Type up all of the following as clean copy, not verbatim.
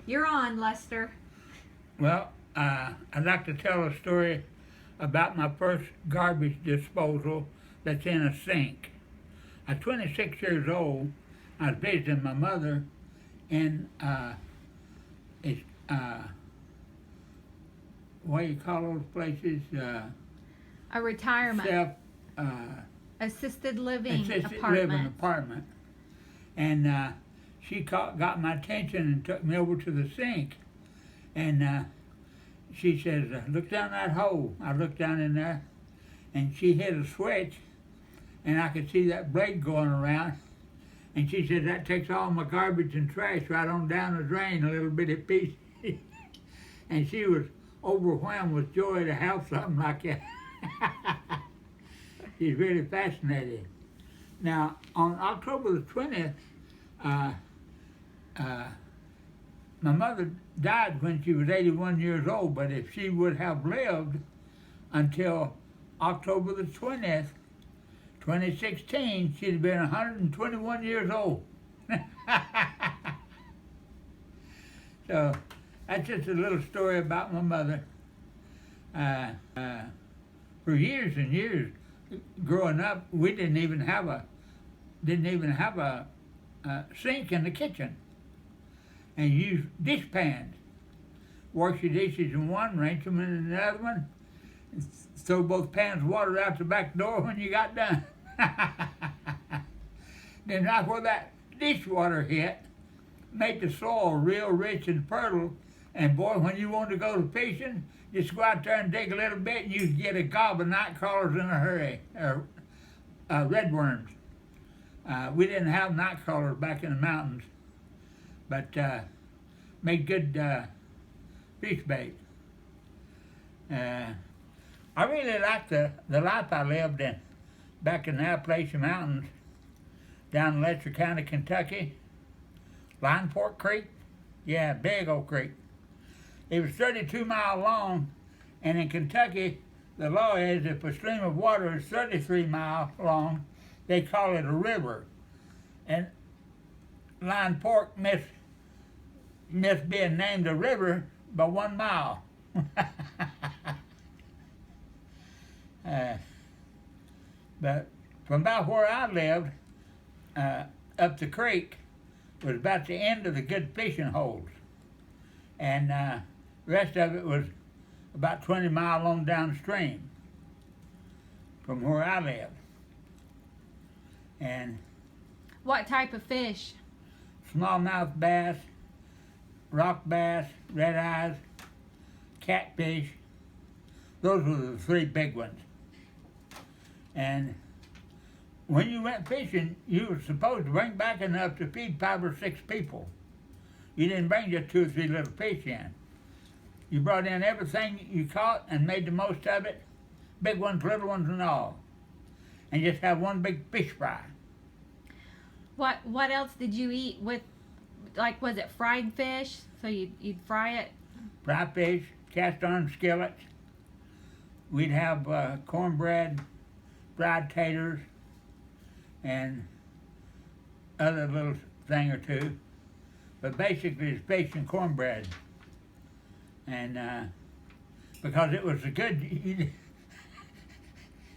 You're on, Lester. Well, I'd like to tell a story about my first garbage disposal that's in a sink. I'm 26 years old. I was visiting my mother in it's, what do you call those places? A retirement, Self assisted living assisted apartment. living apartment. And she got my attention and took me over to the sink. And she says, look down that hole. I looked down in there, and she hit a switch, and I could see that blade going around. And she said, that takes all my garbage and trash right on down the drain, a little bitty piece. And she was overwhelmed with joy to have something like that. She's really fascinated. Now, on October the 20th, my mother died when she was 81 years old, but if she would have lived until October the 20th, 2016, she'd have been 121 years old. So that's just a little story about my mother. For years and years, growing up, we didn't even have a sink in the kitchen, and used dish pans. Wash your dishes in one, rinse them in another one, and throw both pans of water out the back door when you got done. Then right where that dishwater hit, made the soil real rich and fertile. And boy, when you wanted to go to fishing, just go out there and dig a little bit, and you could get a gob of night crawlers in a hurry, or redworms. We didn't have night crawlers back in the mountains, but made good fish bait. I really liked the life I lived in back in the Appalachian Mountains, down in Letcher County, Kentucky. Linefork Creek, yeah, big old creek. It was 32 miles long, and in Kentucky, the law is if a stream of water is 33 miles long, they call it a river. And Linefork missed being named a river by 1 mile. But from about where I lived, up the creek, was about the end of the good fishing holes. And the rest of it was about 20 miles on downstream from where I lived. And What type of fish? smallmouth bass, rock bass, red eyes, catfish. Those were the three big ones. And when you went fishing, you were supposed to bring back enough to feed 5 or 6 people. You didn't bring just 2 or 3 little fish in. You brought in everything you caught and made the most of it, big ones, little ones, and all. And just have one big fish fry. What else did you eat with? Like, was it fried fish? So you'd fry it? Fry fish, cast iron skillets. We'd have cornbread, fried taters, and other little thing or two. But basically it's fish and cornbread. And because it was a good,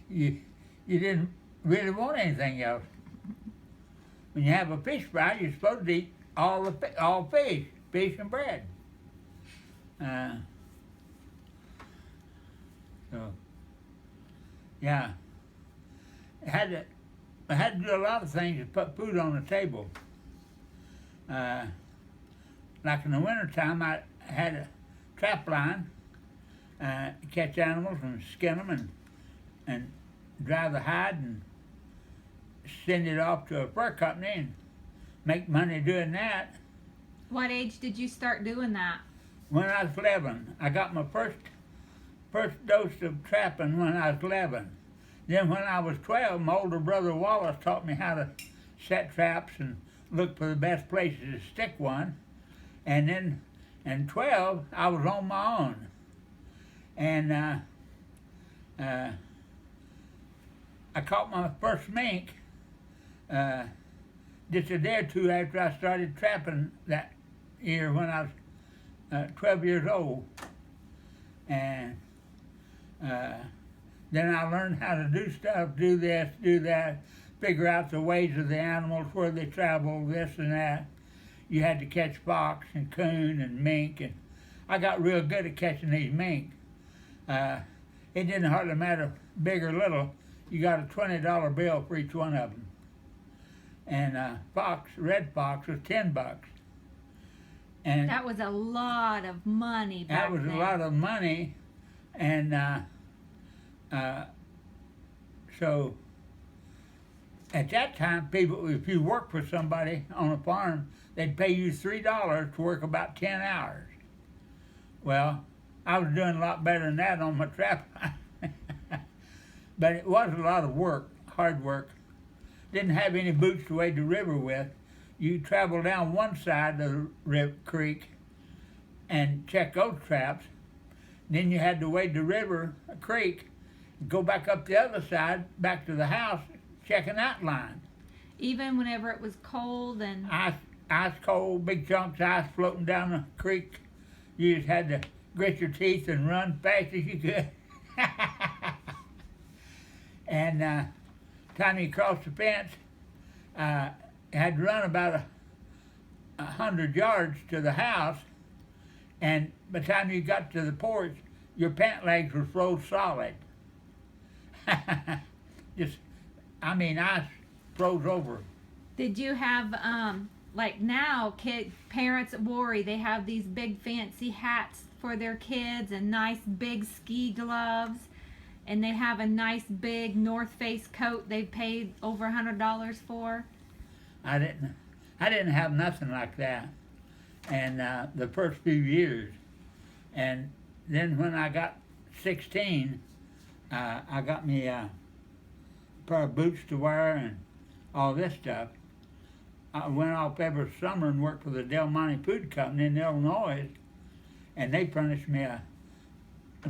you didn't really want anything else. When you have a fish fry, you're supposed to eat all fish and bread. So, yeah, I had to do a lot of things to put food on the table. Like in the wintertime, I had a trap line, catch animals and skin them and dry the hide and send it off to a fur company and make money doing that. What age did you start doing that? When I was 11, I got my first dose of trapping when I was 11. Then when I was 12, my older brother Wallace taught me how to set traps and look for the best places to stick one. And then in 12, I was on my own. And I caught my first mink just a day or two after I started trapping that year when I was 12 years old. And then I learned how to do stuff, do this, do that, figure out the ways of the animals, where they travel, this and that. You had to catch fox and coon and mink, and I got real good at catching these mink. It didn't hardly matter big or little. You got a $20 bill for each one of them. And red fox was $10. And that was a lot of money back then. That was a lot of money, and so at that time, people, if you worked for somebody on a farm, they'd pay you $3 to work about 10 hours. Well, I was doing a lot better than that on my trap. But it was a lot of work, hard work. Didn't have any boots to wade the river with. You travel down one side of the creek and check those traps. Then you had to wade the river, a creek, go back up the other side, back to the house, checking that line. Even whenever it was cold and... Ice cold, big chunks of ice floating down the creek. You just had to grit your teeth and run fast as you could. And time you crossed the fence, had to run about 100 yards to the house, and by the time you got to the porch, your pant legs were froze solid. Ice froze over. Did you have, like now, parents worry, they have these big fancy hats for their kids and nice big ski gloves, and they have a nice big North Face coat they've paid over $100 for? I didn't have nothing like that, and the first few years, and then when I got 16, I got me a pair of boots to wear and all this stuff. I went off every summer and worked for the Del Monte Food Company in Illinois, and they furnished me a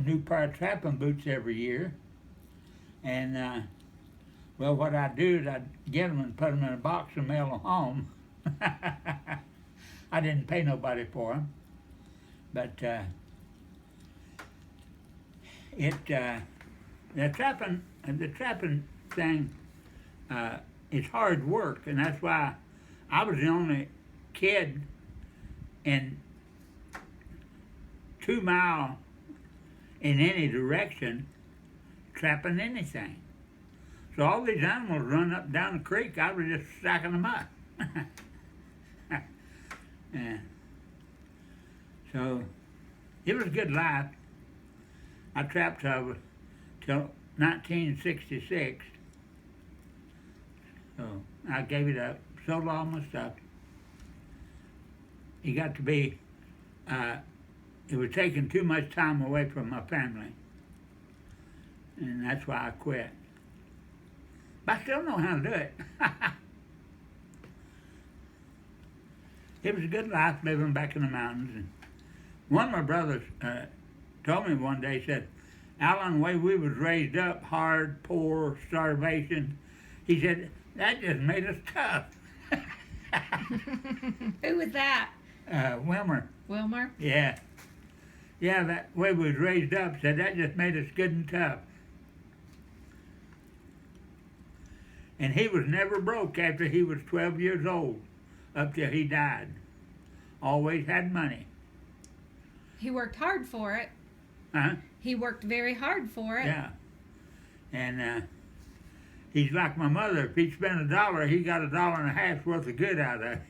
new pair of trapping boots every year. And well, what I'd do is I'd get them and put them in a box and mail them home. I didn't pay nobody for them, but the trapping thing is hard work, and that's why I was the only kid in 2 mile in any direction trapping anything. So all these animals run up down the creek, I was just stacking them up. Yeah. So it was a good life. I trapped till 1966. So I gave it up, sold all my stuff. It got to be, it was taking too much time away from my family. And that's why I quit. But I still know how to do it. It was a good life living back in the mountains. And one of my brothers told me one day, said, Alan, the way we was raised up, hard, poor, starvation, he said, that just made us tough. Who was that? Wilmer. Wilmer? Yeah. Yeah, that way we was raised up, said that just made us good and tough. And he was never broke after he was 12 years old, up till he died. Always had money. He worked hard for it. Huh? He worked very hard for it. Yeah. And he's like my mother. If he spent $1, he got $1.50 worth of good out of it.